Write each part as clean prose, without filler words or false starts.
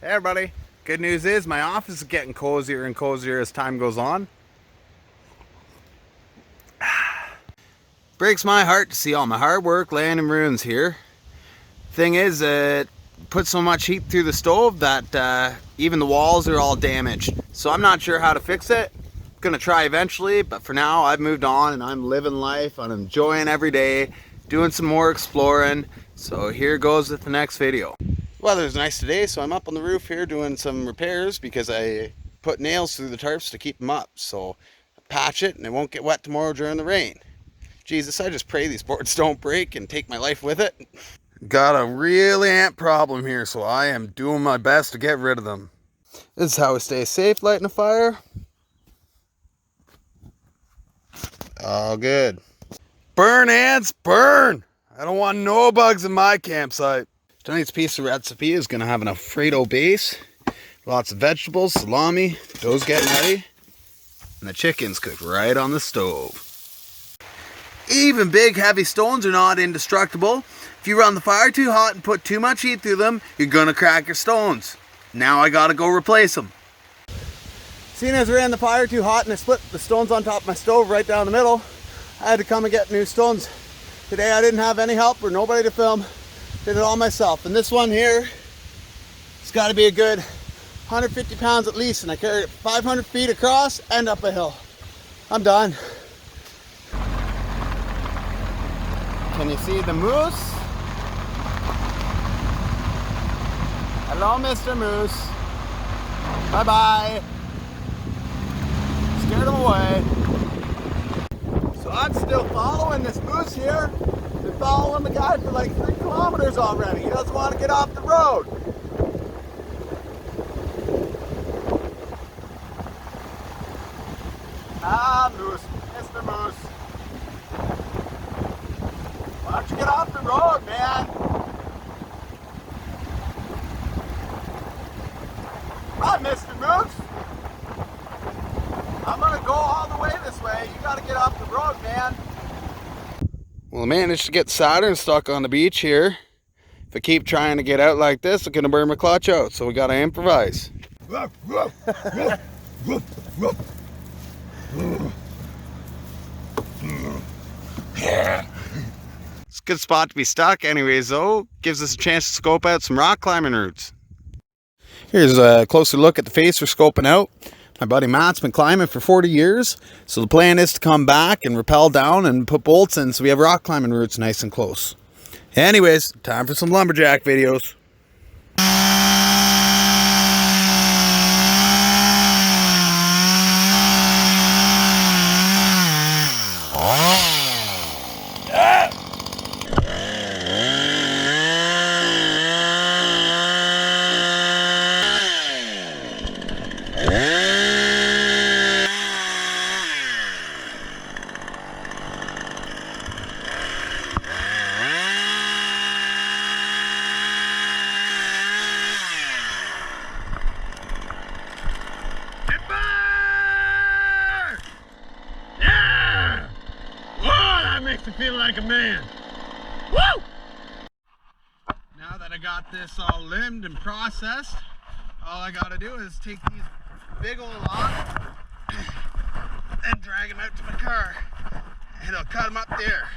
Hey everybody, good news is my office is getting cozier and cozier as time goes on. Breaks my heart to see all my hard work laying in ruins here. Thing is, it puts so much heat through the stove that even the walls are all damaged. So I'm not sure how to fix it. I'm gonna try eventually, but for now I've moved on and I'm living life. I'm enjoying every day, doing some more exploring. So here goes with the next video. Weather's nice today, so I'm up on the roof here doing some repairs because I put nails through the tarps to keep them up. So I patch it and it won't get wet tomorrow during the rain. Jesus, I just pray these boards don't break and take my life with it. Got a real ant problem here, so I am doing my best to get rid of them. This is how we stay safe lighting a fire. All good. Burn, ants, burn! I don't want no bugs in my campsite. Tonight's piece of recipe is going to have an Alfredo base, lots of vegetables, salami, dough's getting ready, and the chicken's cooked right on the stove. Even big heavy stones are not indestructible. If you run the fire too hot and put too much heat through them, you're going to crack your stones. Now I got to go replace them. Seeing as I ran the fire too hot and I split the stones on top of my stove right down the middle, I had to come and get new stones. Today I didn't have any help or nobody to film. Did it all myself. And this one here, it's got to be a good 150 pounds at least, and I carried it 500 feet across and up a hill. I'm done. Can you see the moose? Hello, Mr. Moose. Bye-bye. Scared him away. So I'm still following this moose here. Been following the guy for like 3 kilometers already. He doesn't want to get off the road. Ah, Moose. Mr. Moose. Why don't you get off the road, man? Come on, Mr. Moose. I'm going to go all the way this way. You got to get off the road, man. Well, I managed to get Saturn stuck on the beach here. If I keep trying to get out like this, I'm going to burn my clutch out, so we got to improvise. It's a good spot to be stuck anyways, though. Gives us a chance to scope out some rock climbing routes. Here's a closer look at the face we're scoping out. My buddy Matt's been climbing for 40 years, so the plan is to come back and rappel down and put bolts in so we have rock climbing routes nice and close. Anyways, time for some lumberjack videos. Makes me feel like a man. Woo! Now that I got this all limbed and processed, all I gotta do is take these big old logs and drag them out to my car, and I'll cut them up there.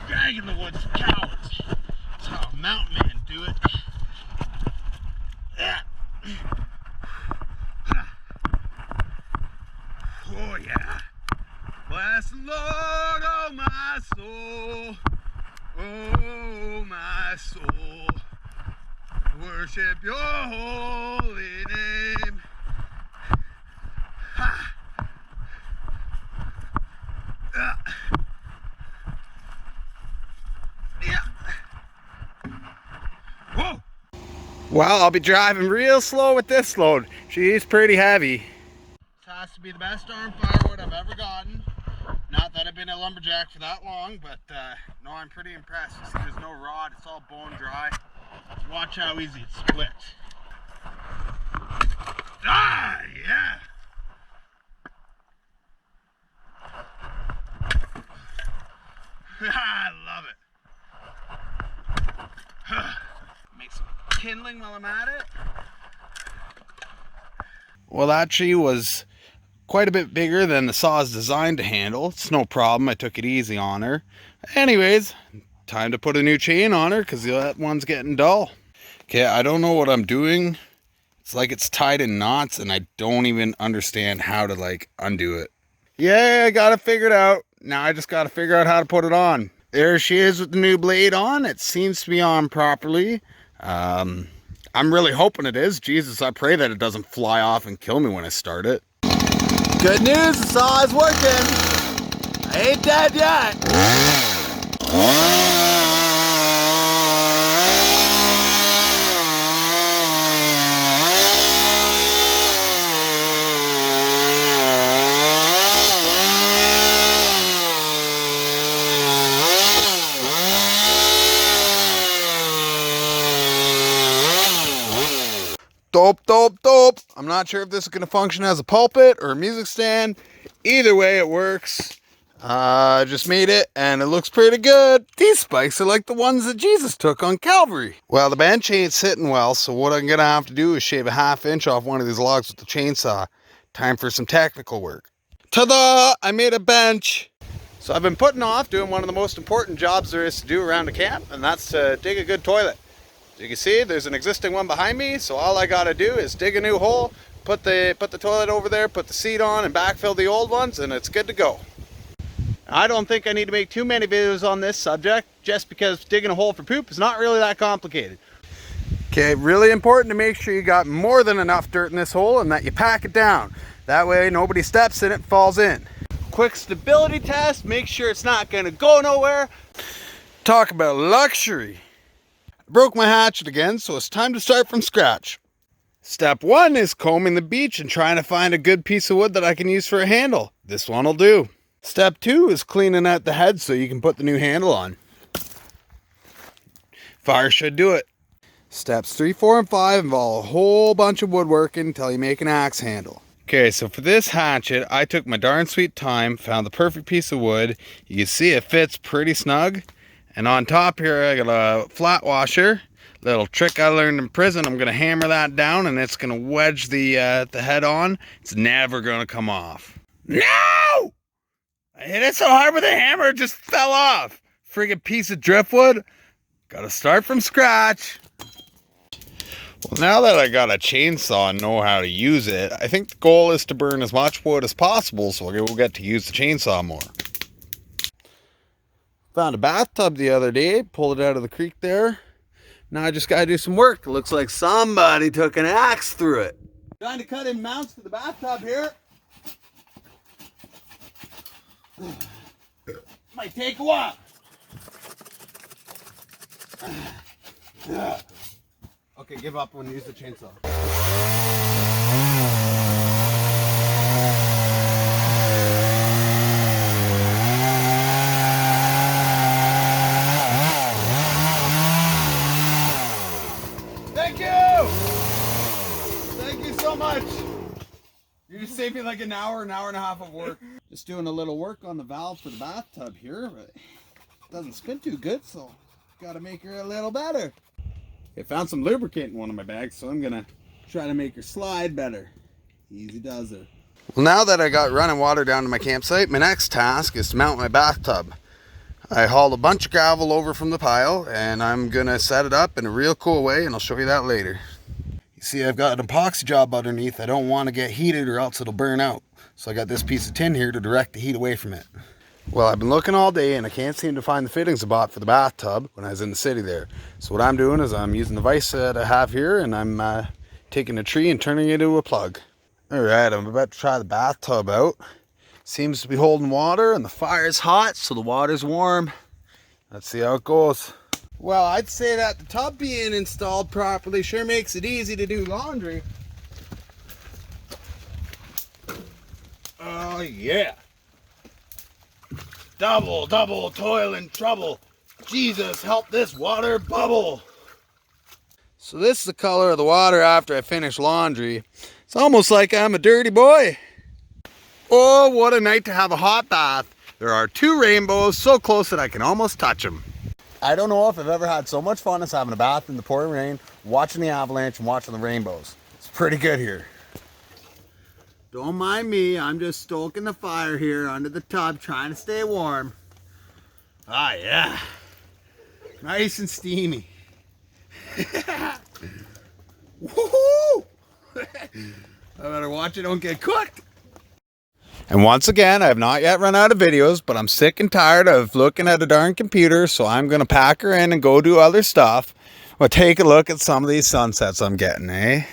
Dragging the woods for cowards. That's how a mountain man do it. Oh yeah. Bless the Lord, oh my soul, oh my soul, worship your holy name. Ha. Yeah. Whoa. Well, I'll be driving real slow with this load. She's pretty heavy. This has to be the best darn firewood I've ever gotten. Not that I've been a lumberjack for that long, but no, I'm pretty impressed. You see, there's no rod, it's all bone dry. Watch how easy it splits. Ah, yeah! I love it. Make some kindling while I'm at it. Well, that tree was quite a bit bigger than the saw is designed to handle. It's no problem. I took it easy on her. Anyways, time to put a new chain on her because that one's getting dull. Okay, I don't know what I'm doing. It's like it's tied in knots and I don't even understand how to like undo it. Yeah, I got it figured out. Now I just got to figure out how to put it on. There she is with the new blade on. It seems to be on properly. I'm really hoping it is. Jesus, I pray that it doesn't fly off and kill me when I start it. Good news, the saw is working. I ain't dead yet. Dope, dope, dope. I'm not sure if this is going to function as a pulpit or a music stand. Either way, it works. I just made it and it looks pretty good. These spikes are like the ones that Jesus took on Calvary. Well, the bench ain't sitting well, so what I'm going to have to do is shave a 1/2 inch off one of these logs with the chainsaw. Time for some technical work. Ta-da! I made a bench. So I've been putting off doing one of the most important jobs there is to do around a camp, and that's to dig a good toilet. As you can see, there's an existing one behind me, so all I gotta do is dig a new hole, put the toilet over there, put the seat on, and backfill the old ones, and it's good to go. I don't think I need to make too many videos on this subject, just because digging a hole for poop is not really that complicated. Okay, really important to make sure you got more than enough dirt in this hole and that you pack it down. That way nobody steps in it, falls in. Quick stability test, make sure it's not gonna go nowhere. Talk about luxury. I broke my hatchet again, so it's time to start from scratch. Step 1 is combing the beach and trying to find a good piece of wood that I can use for a handle. This one will do. Step 2 is cleaning out the head so you can put the new handle on. Fire should do it. Steps 3, 4, and 5 involve a whole bunch of woodworking until you make an axe handle. Okay, so for this hatchet, I took my darn sweet time, found the perfect piece of wood. You can see it fits pretty snug. And on top here, I got a flat washer. Little trick I learned in prison. I'm gonna hammer that down and it's gonna wedge the head on. It's never gonna come off. No! I hit it so hard with a hammer, it just fell off. Friggin' piece of driftwood. Gotta start from scratch. Well, now that I got a chainsaw and know how to use it, I think the goal is to burn as much wood as possible so we'll get to use the chainsaw more. Found a bathtub the other day, pulled it out of the creek there. Now I just gotta do some work. It looks like somebody took an axe through it. Trying to cut in mounts for the bathtub here. Might take a while. Okay, give up when you use the chainsaw. Thank you! Thank you so much! You just saved me like an hour and a half of work. Just doing a little work on the valve for the bathtub here, but it doesn't spin too good, so gotta make her a little better. I found some lubricant in one of my bags, so I'm gonna try to make her slide better. Easy does it. Well, now that I got running water down to my campsite, my next task is to mount my bathtub. I hauled a bunch of gravel over from the pile and I'm gonna set it up in a real cool way, and I'll show you that later. You see, I've got an epoxy job underneath. I don't want to get heated or else it'll burn out. So I got this piece of tin here to direct the heat away from it. Well, I've been looking all day and I can't seem to find the fittings I bought for the bathtub when I was in the city there. So what I'm doing is I'm using the vise that I have here and I'm taking a tree and turning it into a plug. Alright, I'm about to try the bathtub out. Seems to be holding water and the fire's hot, so the water's warm. Let's see how it goes. Well, I'd say that the tub being installed properly sure makes it easy to do laundry. Oh yeah. Double toil and trouble. Jesus, help this water bubble. So this is the color of the water after I finish laundry. It's almost like I'm a dirty boy. Oh, what a night to have a hot bath. There are 2 rainbows so close that I can almost touch them. I don't know if I've ever had so much fun as having a bath in the pouring rain, watching the avalanche and watching the rainbows. It's pretty good here. Don't mind me, I'm just stoking the fire here under the tub, trying to stay warm. Ah, yeah. Nice and steamy. Woohoo! I better watch it don't get cooked. And once again, I have not yet run out of videos, but I'm sick and tired of looking at a darn computer, so I'm going to pack her in and go do other stuff. Well, take a look at some of these sunsets I'm getting, eh?